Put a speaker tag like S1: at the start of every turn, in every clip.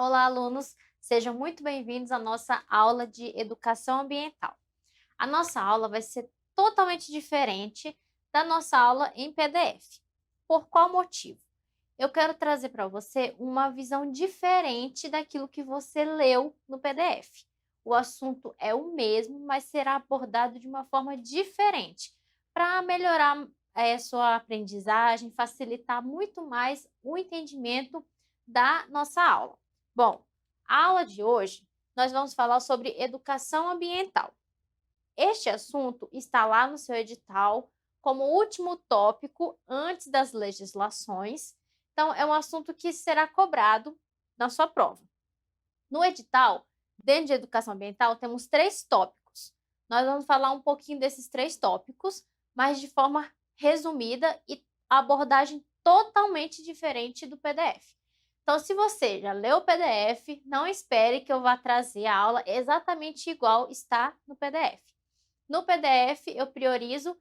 S1: Olá, alunos! Sejam muito bem-vindos à nossa aula de Educação Ambiental. A nossa aula vai ser totalmente diferente da nossa aula em PDF. Por qual motivo? Eu quero trazer para você uma visão diferente daquilo que você leu no PDF. O assunto é o mesmo, mas será abordado de uma forma diferente, para melhorar sua aprendizagem, facilitar muito mais o entendimento da nossa aula. Bom, a aula de hoje nós vamos falar sobre educação ambiental. Este assunto está lá no seu edital como último tópico antes das legislações. Então, é um assunto que será cobrado na sua prova. No edital, dentro de educação ambiental, temos 3 tópicos. Nós vamos falar um pouquinho desses 3 tópicos, mas de forma resumida e abordagem totalmente diferente do PDF. Então, se você já leu o PDF, não espere que eu vá trazer a aula exatamente igual está no PDF. No PDF, eu priorizo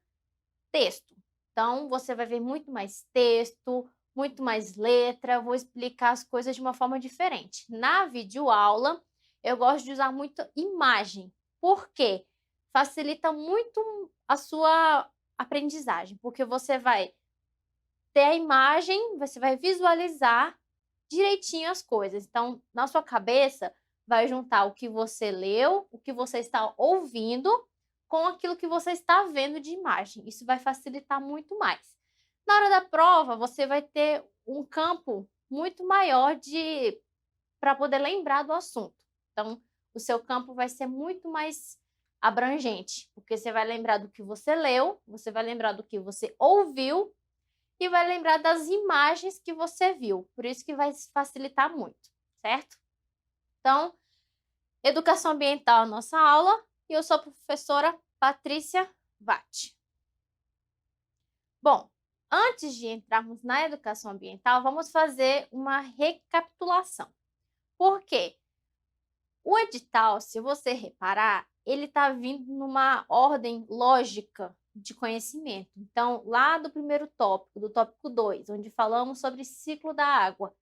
S1: texto. Então, você vai ver muito mais texto, muito mais letra, vou explicar as coisas de uma forma diferente. Na videoaula, eu gosto de usar muito imagem. Por quê? Facilita muito a sua aprendizagem, porque você vai ter a imagem, você vai visualizar direitinho as coisas. Então, na sua cabeça, vai juntar o que você leu, o que você está ouvindo, com aquilo que você está vendo de imagem. Isso vai facilitar muito mais. Na hora da prova, você vai ter um campo muito maior para poder lembrar do assunto. Então, o seu campo vai ser muito mais abrangente, porque você vai lembrar do que você leu, você vai lembrar do que você ouviu e vai lembrar das imagens que você viu. Por isso que vai facilitar muito, certo? Então, educação ambiental é a nossa aula e eu sou a professora Patrícia Vatti. Bom, antes de entrarmos na educação ambiental, vamos fazer uma recapitulação. Por quê? O edital, se você reparar, ele está vindo numa ordem lógica de conhecimento. Então, lá do primeiro tópico, do tópico 2, onde falamos sobre ciclo da água,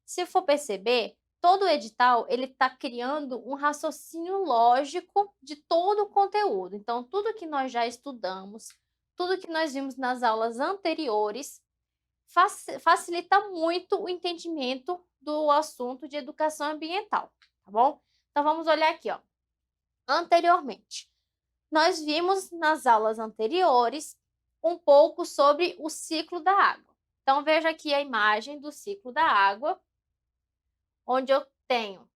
S1: se for perceber, todo o edital ele está criando um raciocínio lógico de todo o conteúdo. Então, tudo que nós já estudamos, tudo que nós vimos nas aulas anteriores, facilita muito o entendimento do assunto de educação ambiental, tá bom? Então, vamos olhar aqui, ó. Anteriormente, nós vimos nas aulas anteriores um pouco sobre o ciclo da água. Então, veja aqui a imagem do ciclo da água, onde eu tenho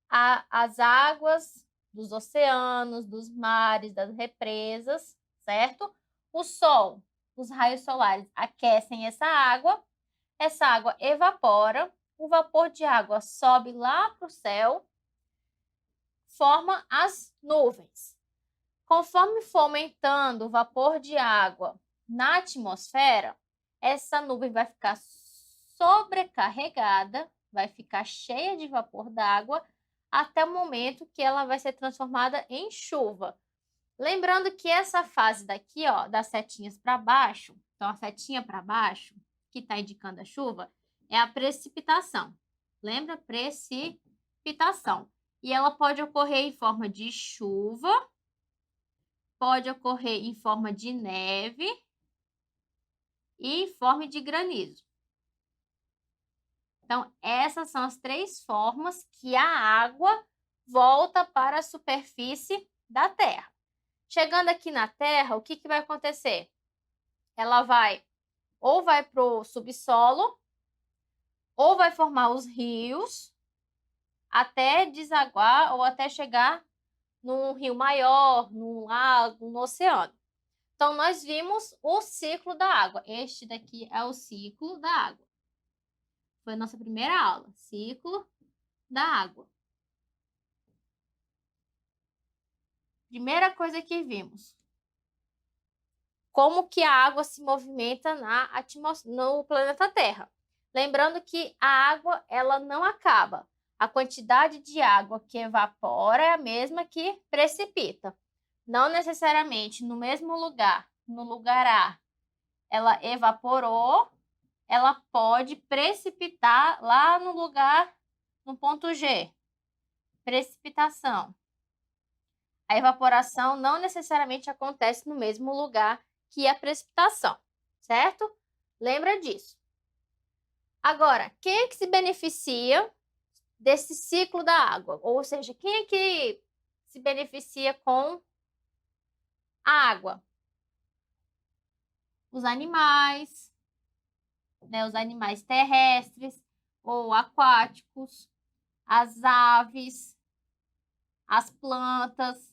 S1: as águas dos oceanos, dos mares, das represas, certo? O sol, os raios solares aquecem essa água evapora, o vapor de água sobe lá para o céu, forma as nuvens. Conforme for aumentando o vapor de água na atmosfera, essa nuvem vai ficar sobrecarregada, vai ficar cheia de vapor d'água, até o momento que ela vai ser transformada em chuva. Lembrando que essa fase daqui, ó, das setinhas para baixo, então a setinha para baixo, que está indicando a chuva, é a precipitação. Lembra? Precipitação. E ela pode ocorrer em forma de chuva, pode ocorrer em forma de neve e em forma de granizo. Então, essas são as 3 formas que a água volta para a superfície da Terra. Chegando aqui na Terra, o que vai acontecer? Ela vai para o subsolo, ou vai formar os rios, até desaguar ou até chegar num rio maior, num lago, no oceano. Então, nós vimos o ciclo da água. Este daqui é o ciclo da água. Foi a nossa primeira aula, ciclo da água. Primeira coisa que vimos, como que a água se movimenta no planeta Terra. Lembrando que a água ela não acaba. A quantidade de água que evapora é a mesma que precipita. Não necessariamente no mesmo lugar, no lugar A, ela evaporou ela pode precipitar lá no lugar, no ponto G. Precipitação. A evaporação não necessariamente acontece no mesmo lugar que a precipitação, certo? Lembra disso. Agora, quem é que se beneficia desse ciclo da água? Ou seja, quem é que se beneficia com a água? Os animais, né? Os animais terrestres ou aquáticos, as aves, as plantas,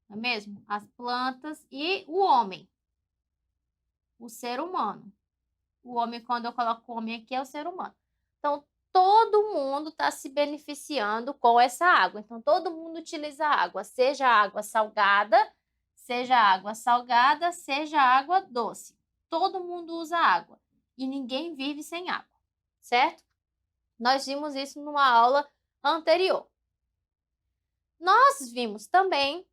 S1: não é mesmo? As plantas e o homem, o ser humano. O homem, quando eu coloco o homem aqui, é o ser humano. Então, todo mundo está se beneficiando com essa água. Então, todo mundo utiliza água, seja água salgada, seja água doce. Todo mundo usa água e ninguém vive sem água, certo? Nós vimos isso numa aula anterior. Nós vimos também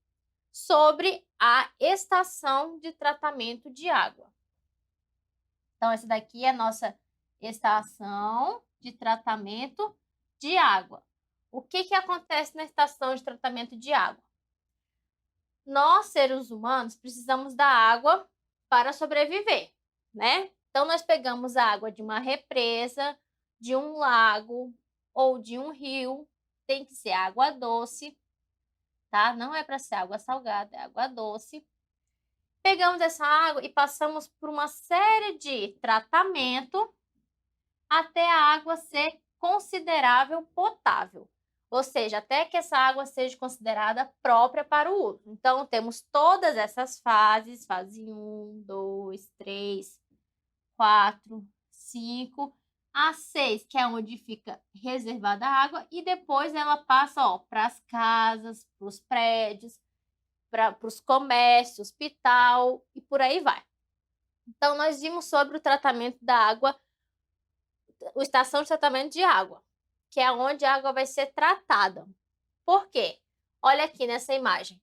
S1: sobre a estação de tratamento de água. Então, essa daqui é a nossa estação de tratamento de água. O que acontece na estação de tratamento de água? Nós, seres humanos, precisamos da água para sobreviver, né? Então, nós pegamos a água de uma represa, de um lago ou de um rio. Tem que ser água doce, tá? Não é para ser água salgada, é água doce. Pegamos essa água e passamos por uma série de tratamento até a água ser considerável potável, ou seja, até que essa água seja considerada própria para o uso. Então, temos todas essas fases, fase 1, 2, 3, 4, 5, a 6, que é onde fica reservada a água, e depois ela passa para as casas, para os prédios, para os comércios, hospital e por aí vai. Então, nós vimos sobre o tratamento da água, a estação de tratamento de água, que é onde a água vai ser tratada. Por quê? Olha aqui nessa imagem.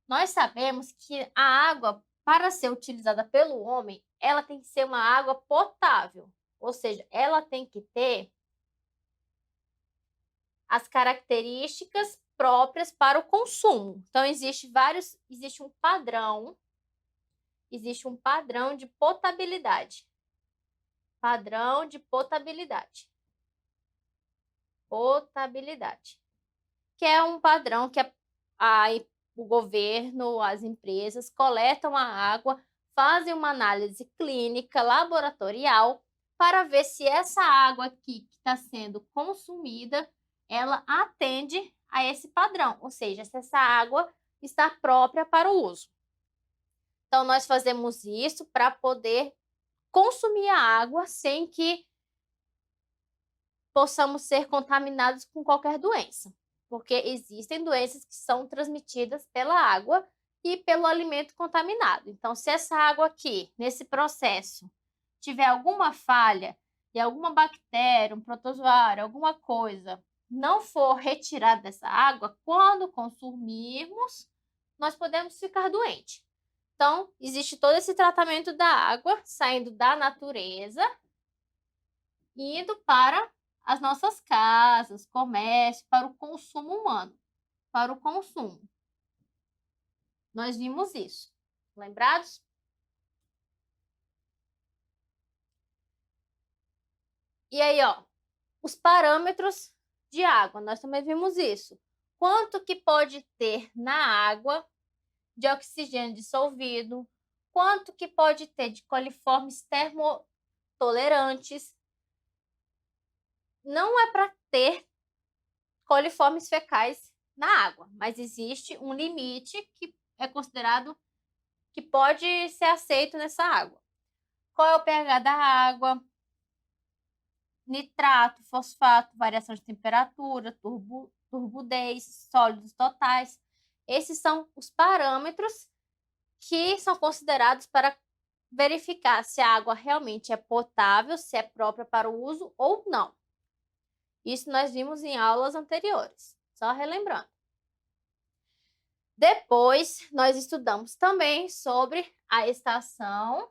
S1: Nós sabemos que a água, para ser utilizada pelo homem, ela tem que ser uma água potável, ou seja, ela tem que ter as características próprias para o consumo. Então, existe um padrão de potabilidade. Padrão de potabilidade. Potabilidade. Que é um padrão que o governo, as empresas coletam a água, fazem uma análise clínica, laboratorial, para ver se essa água aqui que está sendo consumida, ela atende a esse padrão, ou seja, se essa água está própria para o uso. Então, nós fazemos isso para poder consumir a água sem que possamos ser contaminados com qualquer doença, porque existem doenças que são transmitidas pela água e pelo alimento contaminado. Então, se essa água aqui, nesse processo, tiver alguma falha e alguma bactéria, um protozoário, alguma coisa, não for retirada dessa água, quando consumirmos, nós podemos ficar doentes. Então, existe todo esse tratamento da água, saindo da natureza, indo para as nossas casas, comércio, para o consumo humano, para o consumo. Nós vimos isso. Lembrados? E aí, ó, os parâmetros de água, nós também vimos isso. Quanto que pode ter na água de oxigênio dissolvido, quanto que pode ter de coliformes termotolerantes. Não é para ter coliformes fecais na água, mas existe um limite que é considerado que pode ser aceito nessa água. Qual é o pH da água? Nitrato, fosfato, variação de temperatura, turbidez, sólidos totais. Esses são os parâmetros que são considerados para verificar se a água realmente é potável, se é própria para o uso ou não. Isso nós vimos em aulas anteriores, só relembrando. Depois, nós estudamos também sobre a estação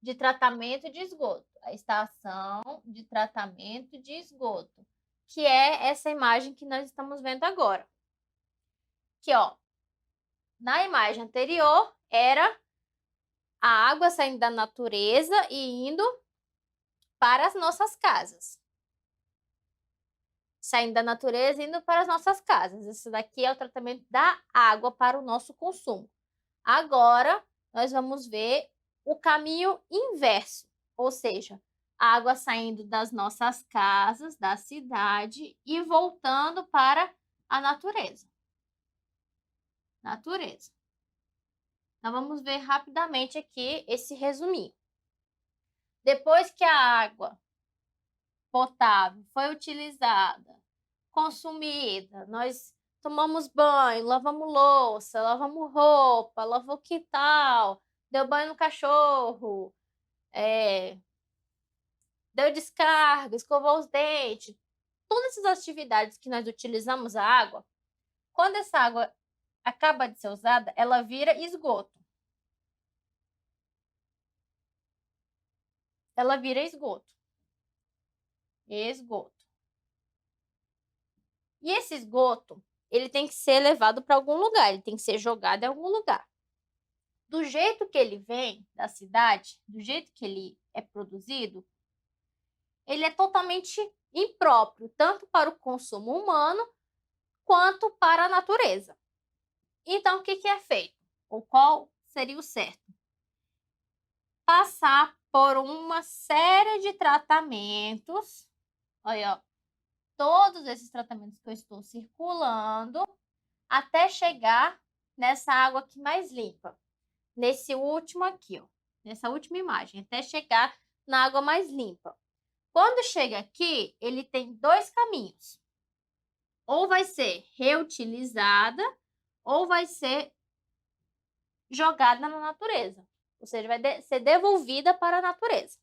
S1: de tratamento de esgoto. A estação de tratamento de esgoto, que é essa imagem que nós estamos vendo agora. Que, ó, na imagem anterior era a água saindo da natureza e indo para as nossas casas. Saindo da natureza e indo para as nossas casas. Esse daqui é o tratamento da água para o nosso consumo. Agora, nós vamos ver o caminho inverso, ou seja, a água saindo das nossas casas, da cidade e voltando para a natureza. Natureza. Então, vamos ver rapidamente aqui esse resuminho. Depois que a água potável foi utilizada, consumida, nós tomamos banho, lavamos louça, lavamos roupa, lavou quintal, deu banho no cachorro, deu descarga, escovou os dentes. Todas essas atividades que nós utilizamos a água, quando essa água acaba de ser usada, ela vira esgoto. Ela vira esgoto. Esgoto. E esse esgoto, ele tem que ser levado para algum lugar, ele tem que ser jogado em algum lugar. Do jeito que ele vem da cidade, do jeito que ele é produzido, ele é totalmente impróprio, tanto para o consumo humano quanto para a natureza. Então, o que é feito? Ou qual seria o certo? Passar por uma série de tratamentos. Olha, ó, todos esses tratamentos que eu estou circulando até chegar nessa água aqui mais limpa. Nesse último aqui, ó, nessa última imagem, até chegar na água mais limpa. Quando chega aqui, ele tem dois caminhos. Ou vai ser reutilizada, ou vai ser jogada na natureza. Ou seja, vai ser devolvida para a natureza.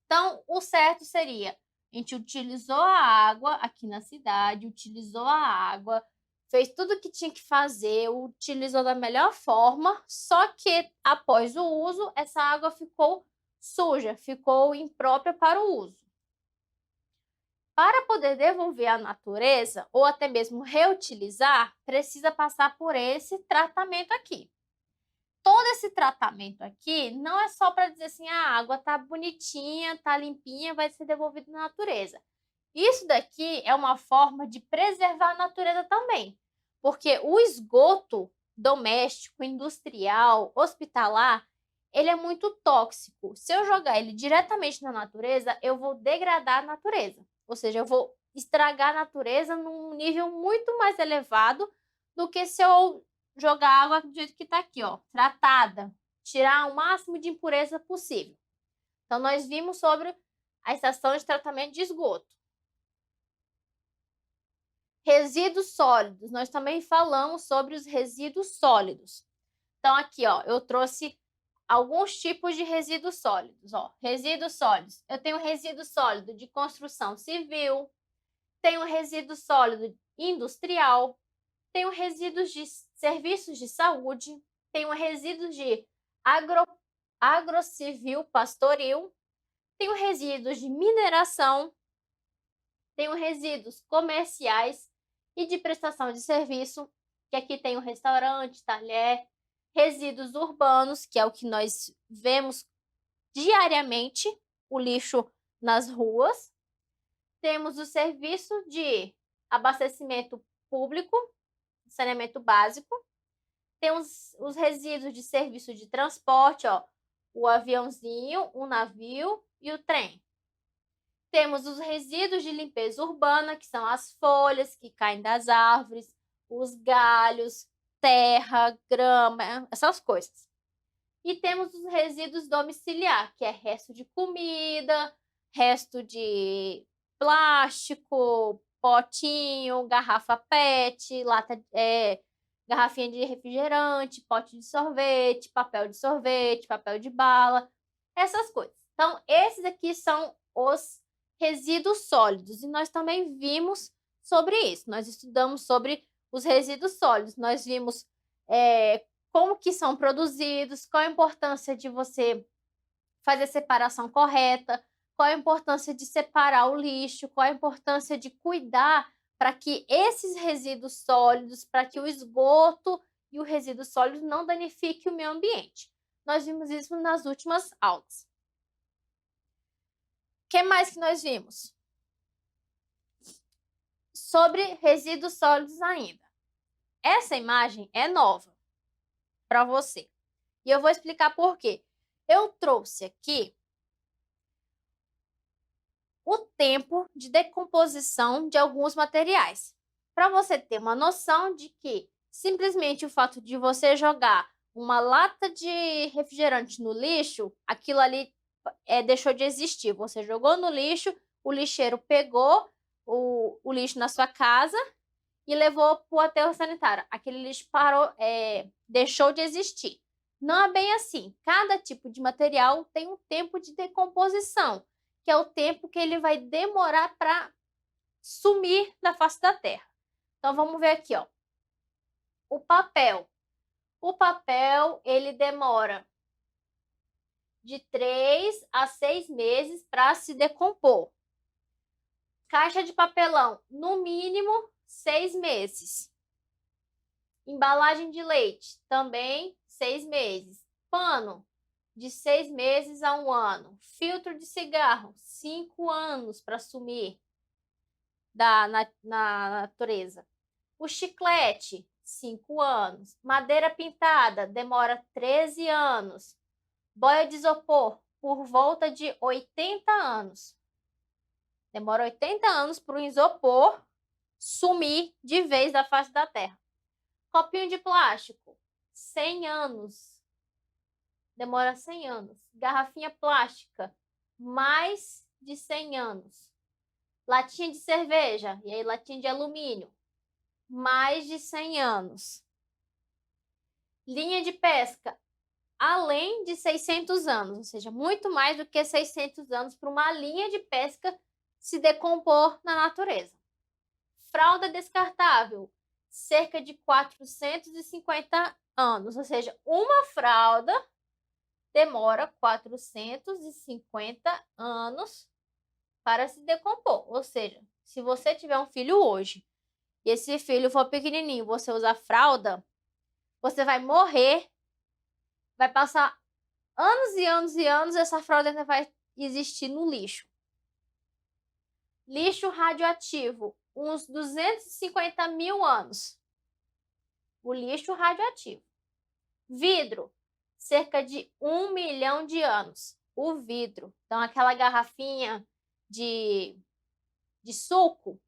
S1: Então, o certo seria, a gente utilizou a água aqui na cidade, utilizou a água, fez tudo o que tinha que fazer, utilizou da melhor forma, só que após o uso, essa água ficou suja, ficou imprópria para o uso. Para poder devolver à natureza, ou até mesmo reutilizar, precisa passar por esse tratamento aqui. Todo esse tratamento aqui não é só para dizer assim, a água tá bonitinha, tá limpinha, vai ser devolvida na natureza. Isso daqui é uma forma de preservar a natureza também, porque o esgoto doméstico, industrial, hospitalar, ele é muito tóxico. Se eu jogar ele diretamente na natureza, eu vou degradar a natureza, ou seja, eu vou estragar a natureza num nível muito mais elevado do que se eu jogar água do jeito que está aqui, ó, tratada, tirar o máximo de impureza possível. Então, nós vimos sobre a estação de tratamento de esgoto. Resíduos sólidos, nós também falamos sobre os resíduos sólidos. Então, aqui, ó, eu trouxe alguns tipos de resíduos sólidos, ó. Resíduos sólidos. Eu tenho resíduo sólido de construção civil, tenho resíduo sólido industrial, tenho resíduos de serviços de saúde, tenho resíduos de agrocivil pastoril, tenho resíduos de mineração, tenho resíduos comerciais e de prestação de serviço, que aqui tem o restaurante, talher, resíduos urbanos, que é o que nós vemos diariamente, o lixo nas ruas. Temos o serviço de abastecimento público, saneamento básico. Temos os resíduos de serviço de transporte, ó, o aviãozinho, o navio e o trem. Temos os resíduos de limpeza urbana, que são as folhas que caem das árvores, os galhos, terra, grama, essas coisas. E temos os resíduos domiciliar, que é resto de comida, resto de plástico, potinho, garrafa PET, lata, garrafinha de refrigerante, pote de sorvete, papel de bala, essas coisas. Então, esses aqui são os resíduos sólidos, e nós também vimos sobre isso. Nós estudamos sobre os resíduos sólidos, nós vimos como que são produzidos, qual a importância de você fazer a separação correta, qual a importância de separar o lixo, qual a importância de cuidar para que esses resíduos sólidos, para que o esgoto e o resíduo sólido não danifique o meio ambiente. Nós vimos isso nas últimas aulas. O que mais que nós vimos? Sobre resíduos sólidos ainda. Essa imagem é nova para você. E eu vou explicar por quê. Eu trouxe aqui o tempo de decomposição de alguns materiais, para você ter uma noção de que simplesmente o fato de você jogar uma lata de refrigerante no lixo, aquilo ali deixou de existir. Você jogou no lixo, o lixeiro pegou o lixo na sua casa e levou para o aterro sanitário. Aquele lixo parou, deixou de existir. Não é bem assim. Cada tipo de material tem um tempo de decomposição, que é o tempo que ele vai demorar para sumir da face da Terra. Então, vamos ver aqui, ó. O papel. O papel, ele demora de 3 a 6 meses para se decompor. Caixa de papelão, no mínimo 6 meses. Embalagem de leite, também 6 meses. Pano, de 6 meses a 1 ano. Filtro de cigarro, 5 anos para sumir na natureza. O chiclete, 5 anos. Madeira pintada, demora 13 anos. Boia de isopor, por volta de 80 anos. Demora 80 anos para o isopor sumir de vez da face da Terra. Copinho de plástico, 100 anos. Demora 100 anos. Garrafinha plástica, mais de 100 anos. Latinha de cerveja, e aí latinha de alumínio, mais de 100 anos. Linha de pesca, além de 600 anos, ou seja, muito mais do que 600 anos para uma linha de pesca se decompor na natureza. Fralda descartável, cerca de 450 anos, ou seja, uma fralda demora 450 anos para se decompor. Ou seja, se você tiver um filho hoje e esse filho for pequenininho, você usar fralda, você vai morrer, vai passar anos e anos e anos, essa fralda ainda vai existir no lixo. Lixo radioativo, uns 250 mil anos. O lixo radioativo. Vidro, cerca de 1 milhão de anos. O vidro. Então, aquela garrafinha de suco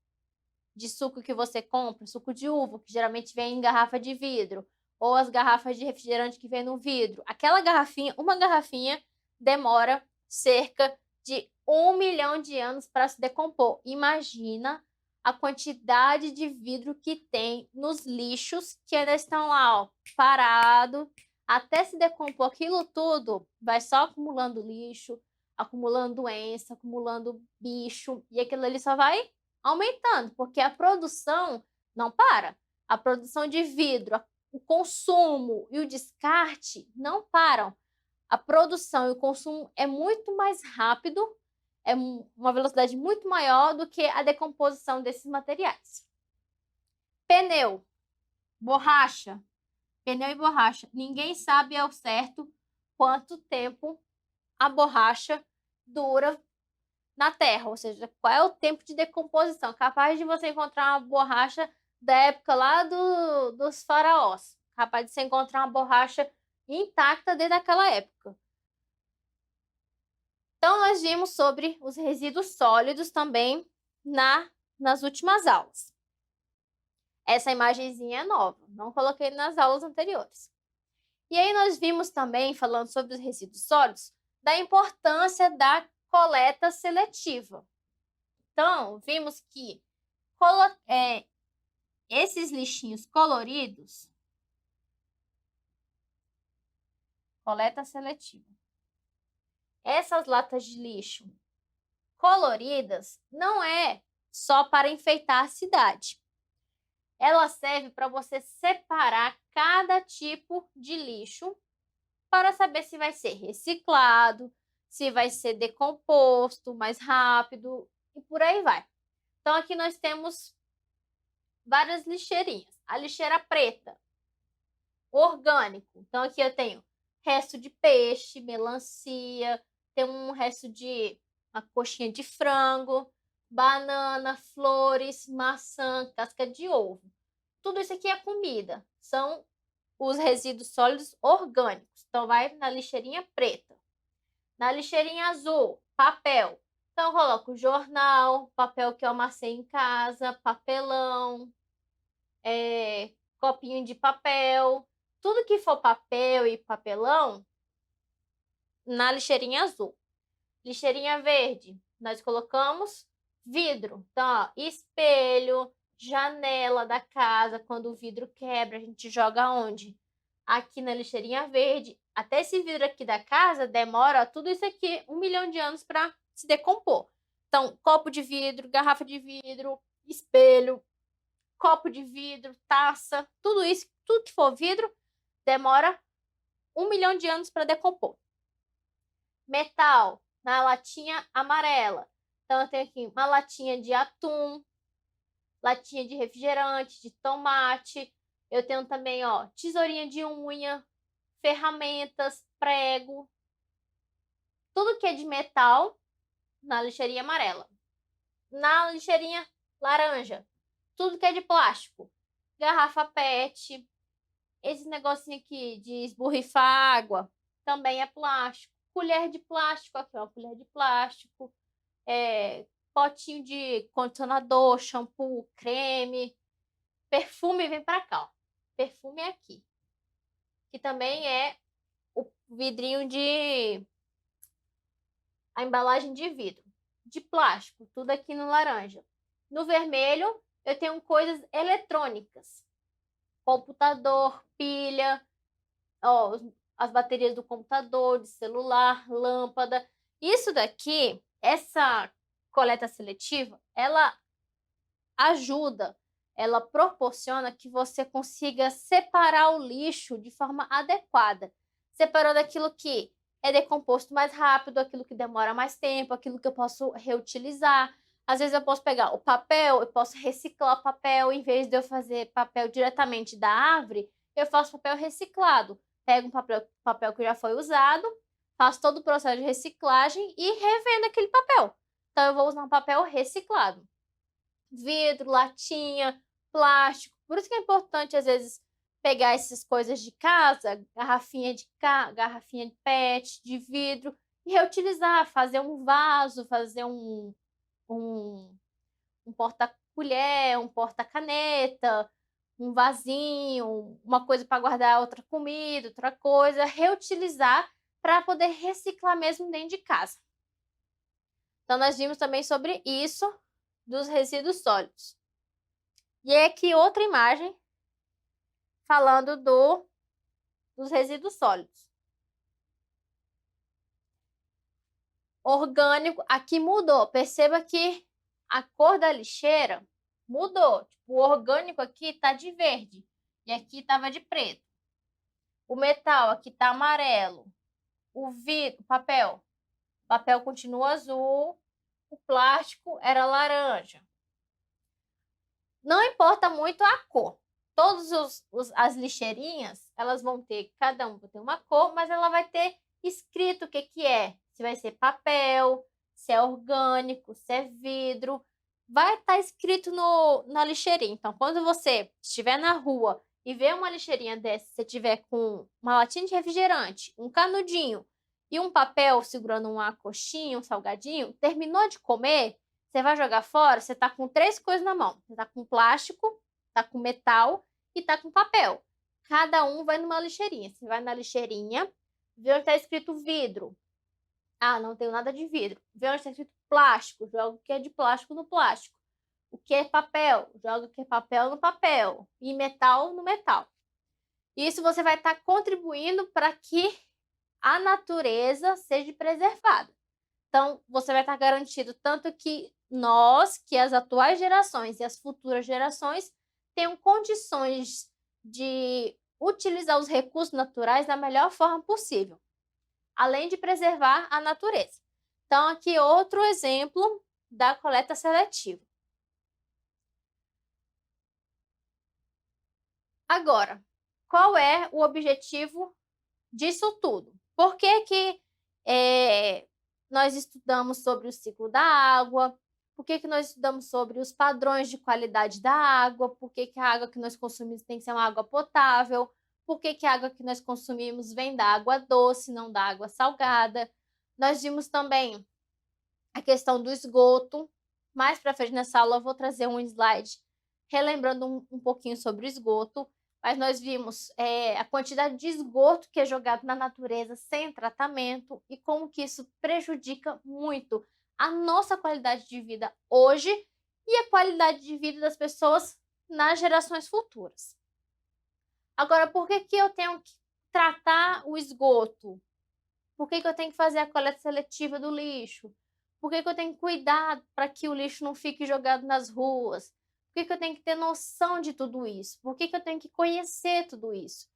S1: que você compra, suco de uva, que geralmente vem em garrafa de vidro, ou as garrafas de refrigerante que vem no vidro. Aquela garrafinha, uma garrafinha, demora cerca de 1 milhão de anos para se decompor. Imagina a quantidade de vidro que tem nos lixos que ainda estão lá, ó, parado, até se decompor. Aquilo tudo vai só acumulando lixo, acumulando doença, acumulando bicho, e aquilo ali só vai aumentando, porque a produção não para. A produção de vidro, o consumo e o descarte não param. A produção e o consumo é muito mais rápido, é uma velocidade muito maior do que a decomposição desses materiais. Pneu, borracha, pneu e borracha. Ninguém sabe ao certo quanto tempo a borracha dura na Terra, ou seja, qual é o tempo de decomposição. Capaz de você encontrar uma borracha da época lá dos faraós. Capaz de você encontrar uma borracha intacta desde aquela época. Então, nós vimos sobre os resíduos sólidos também nas últimas aulas. Essa imagenzinha é nova, não coloquei nas aulas anteriores. E aí nós vimos também, falando sobre os resíduos sólidos, da importância da coleta seletiva. Então, vimos que esses lixinhos coloridos, coleta seletiva. Essas latas de lixo coloridas não é só para enfeitar a cidade. Ela serve para você separar cada tipo de lixo para saber se vai ser reciclado, se vai ser decomposto mais rápido e por aí vai. Então, aqui nós temos várias lixeirinhas. A lixeira preta, orgânico. Então, aqui eu tenho resto de peixe, melancia, tem um resto de uma coxinha de frango, banana, flores, maçã, casca de ovo. Tudo isso aqui é comida. São os resíduos sólidos orgânicos. Então, vai na lixeirinha preta. Na lixeirinha azul, papel. Então, eu coloco jornal, papel que eu amassei em casa, papelão, copinho de papel. Tudo que for papel e papelão, na lixeirinha azul. Lixeirinha verde, nós colocamos vidro. Então, ó, espelho, janela da casa, quando o vidro quebra, a gente joga onde? Aqui na lixeirinha verde. Até esse vidro aqui da casa demora, ó, tudo isso aqui, 1 milhão de anos para se decompor. Então, copo de vidro, garrafa de vidro, espelho, copo de vidro, taça, tudo isso, tudo que for vidro, demora 1 milhão de anos para decompor. Metal, na latinha amarela. Então, eu tenho aqui uma latinha de atum, latinha de refrigerante, de tomate. Eu tenho também, ó, tesourinha de unha, ferramentas, prego. Tudo que é de metal na lixeirinha amarela. Na lixeirinha laranja, tudo que é de plástico. Garrafa PET, esse negocinho aqui de esborrifar água, também é plástico. Colher de plástico, aqui ó, colher de plástico. Potinho de condicionador, shampoo, creme. Perfume vem pra cá, ó. Perfume é aqui. Que também é o vidrinho de... a embalagem de vidro. De plástico, tudo aqui no laranja. No vermelho, eu tenho coisas eletrônicas. Computador, pilha, ó, as baterias do computador, de celular, lâmpada. Isso daqui, essa coleta seletiva, ela ajuda, ela proporciona que você consiga separar o lixo de forma adequada, separando aquilo que é decomposto mais rápido, aquilo que demora mais tempo, aquilo que eu posso reutilizar. Às vezes eu posso pegar o papel, eu posso reciclar o papel, em vez de eu fazer papel diretamente da árvore, eu faço papel reciclado. Pego um papel que já foi usado, faço todo o processo de reciclagem e revendo aquele papel. Então, eu vou usar um papel reciclado. Vidro, latinha, plástico. Por isso que é importante, às vezes, pegar essas coisas de casa, garrafinha de PET, de vidro, e reutilizar, fazer um vaso, fazer um porta-colher, um porta-caneta, um vasinho, uma coisa para guardar outra comida, outra coisa, reutilizar para poder reciclar mesmo dentro de casa. Então, nós vimos também sobre isso dos resíduos sólidos. E é aqui outra imagem falando dos resíduos sólidos. Orgânico, aqui mudou. Perceba que a cor da lixeira mudou. Tipo, o orgânico aqui tá de verde e aqui tava de preto. O metal aqui tá amarelo. O vidro, papel continua azul. O plástico era laranja. Não importa muito a cor. Todas as lixeirinhas, elas vão ter, cada um vai ter uma cor, mas ela vai ter escrito o que que é. Se vai ser papel, se é orgânico, se é vidro. Vai estar escrito na lixeirinha. Então, quando você estiver na rua e ver uma lixeirinha dessa, se você tiver com uma latinha de refrigerante, um canudinho e um papel segurando uma coxinha, um salgadinho, terminou de comer, você vai jogar fora, você tá com 3 coisas na mão. Você tá com plástico, tá com metal e tá com papel. Cada um vai numa lixeirinha. Você vai na lixeirinha, vê onde tá escrito vidro. Ah, não tenho nada de vidro. Vê onde tá escrito plástico, joga o que é de plástico no plástico. O que é papel, joga o que é papel no papel. E metal no metal. Isso você vai estar contribuindo para que a natureza seja preservada. Então, você vai estar garantido tanto que que as atuais gerações e as futuras gerações, tenham condições de utilizar os recursos naturais da melhor forma possível. além de preservar a natureza. Então, aqui outro exemplo da coleta seletiva. Agora, qual é o objetivo disso tudo? Por que que nós estudamos sobre o ciclo da água? Por que que nós estudamos sobre os padrões de qualidade da água? Por que que a água que nós consumimos tem que ser uma água potável? Por que que a água que nós consumimos vem da água doce, não da água salgada? Nós vimos também a questão do esgoto. Mais para frente nessa aula eu vou trazer um slide relembrando um pouquinho sobre o esgoto, mas nós vimos a quantidade de esgoto que é jogado na natureza sem tratamento e como que isso prejudica muito a nossa qualidade de vida hoje e a qualidade de vida das pessoas nas gerações futuras. Agora, por que que eu tenho que tratar o esgoto? Por que que eu tenho que fazer a coleta seletiva do lixo? Por que que eu tenho que cuidar para que o lixo não fique jogado nas ruas? Por que que eu tenho que ter noção de tudo isso? Por que que eu tenho que conhecer tudo isso?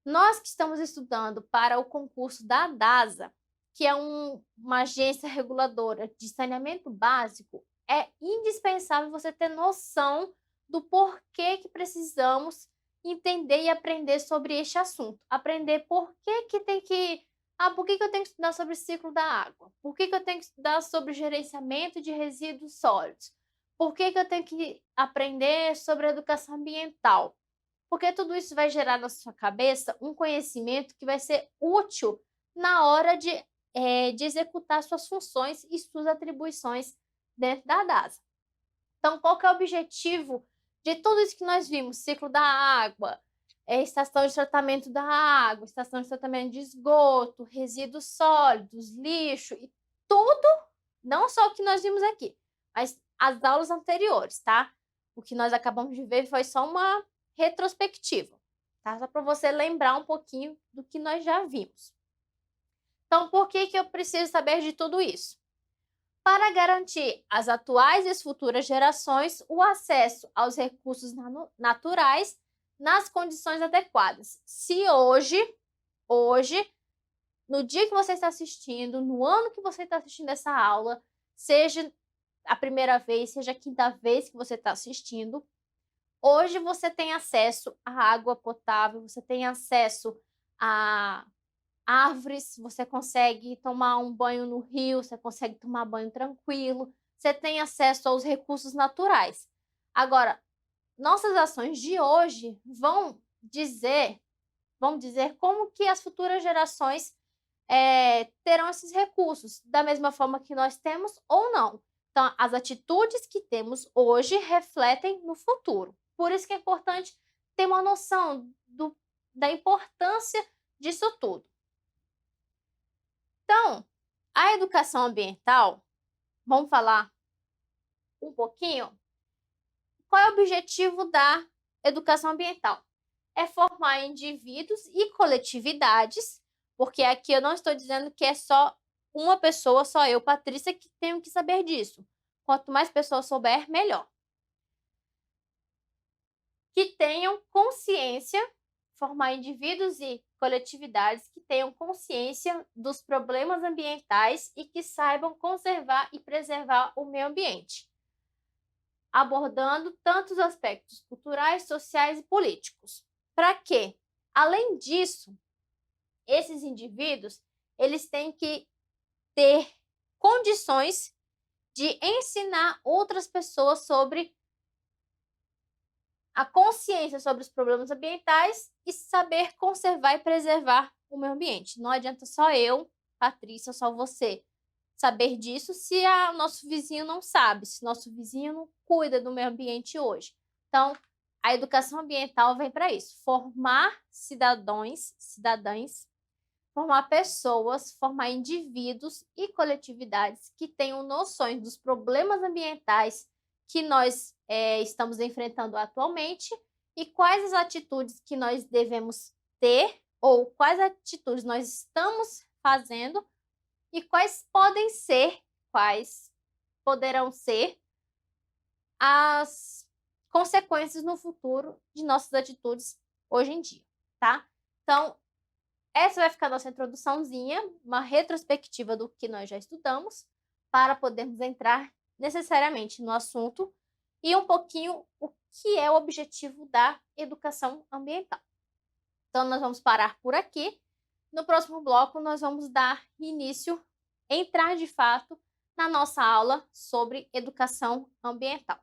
S1: Nós que estamos estudando para o concurso da DASA, que é uma agência reguladora de saneamento básico, é indispensável você ter noção do porquê que precisamos entender e aprender sobre este assunto. Aprender por que que tem que... por que que eu tenho que estudar sobre o ciclo da água? Por que que eu tenho que estudar sobre gerenciamento de resíduos sólidos? Por que que eu tenho que aprender sobre educação ambiental? Porque tudo isso vai gerar na sua cabeça um conhecimento que vai ser útil na hora de executar suas funções e suas atribuições dentro da DASA. Então, qual que é o objetivo de tudo isso que nós vimos? Ciclo da água, estação de tratamento da água, estação de tratamento de esgoto, resíduos sólidos, lixo e tudo, não só o que nós vimos aqui, mas as aulas anteriores, tá? O que nós acabamos de ver foi só uma retrospectiva, tá? Só para você lembrar um pouquinho do que nós já vimos. Então, por que que eu preciso saber de tudo isso? Para garantir às atuais e às futuras gerações o acesso aos recursos naturais nas condições adequadas. Se hoje, no dia que você está assistindo, no ano que você está assistindo essa aula, seja a primeira vez, seja a quinta vez que você está assistindo, hoje você tem acesso à água potável, você tem acesso a árvores, você consegue tomar um banho no rio, você consegue tomar banho tranquilo, você tem acesso aos recursos naturais. Agora, nossas ações de hoje vão dizer como que as futuras gerações terão esses recursos, da mesma forma que nós temos ou não. Então, as atitudes que temos hoje refletem no futuro. Por isso que é importante ter uma noção da importância disso tudo. Então, a educação ambiental, vamos falar um pouquinho? Qual é o objetivo da educação ambiental? É formar indivíduos e coletividades, porque aqui eu não estou dizendo que é só uma pessoa, só eu, Patrícia, que tenho que saber disso. Quanto mais pessoas souber, melhor. Que tenham consciência, formar indivíduos e coletividades que tenham consciência dos problemas ambientais e que saibam conservar e preservar o meio ambiente, abordando tantos aspectos culturais, sociais e políticos. Para quê? Além disso, esses indivíduos, eles têm que ter condições de ensinar outras pessoas sobre a consciência sobre os problemas ambientais e saber conservar e preservar o meio ambiente. Não adianta só eu, Patrícia, só você saber disso se o nosso vizinho não sabe, se nosso vizinho não cuida do meio ambiente hoje. Então, a educação ambiental vem para isso, formar cidadãs, formar pessoas, formar indivíduos e coletividades que tenham noções dos problemas ambientais que nós estamos enfrentando atualmente e quais as atitudes que nós devemos ter ou quais atitudes nós estamos fazendo e quais poderão ser as consequências no futuro de nossas atitudes hoje em dia, tá? Então, Essa vai ficar a nossa introduçãozinha, uma retrospectiva do que nós já estudamos, para podermos entrar necessariamente no assunto e um pouquinho o que é o objetivo da educação ambiental. Então, nós vamos parar por aqui. No próximo bloco, nós vamos dar início, entrar de fato na nossa aula sobre educação ambiental.